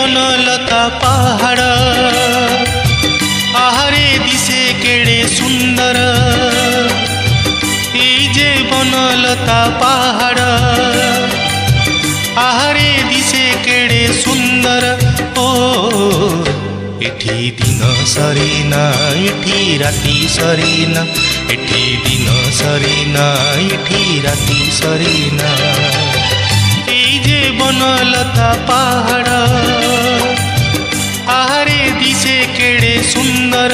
बनलता पहाड़ आहारे दिसे केड़े सुंदर जे बनलता पहाड़ आहारे दिसे केड़े सुंदर ओ एठी दिन सरीना एठी राती सरीना एठी दिन सरीना एठी राती सरीना जे बनलता पहाड़ आहारे दिसे केड़े सुंदर।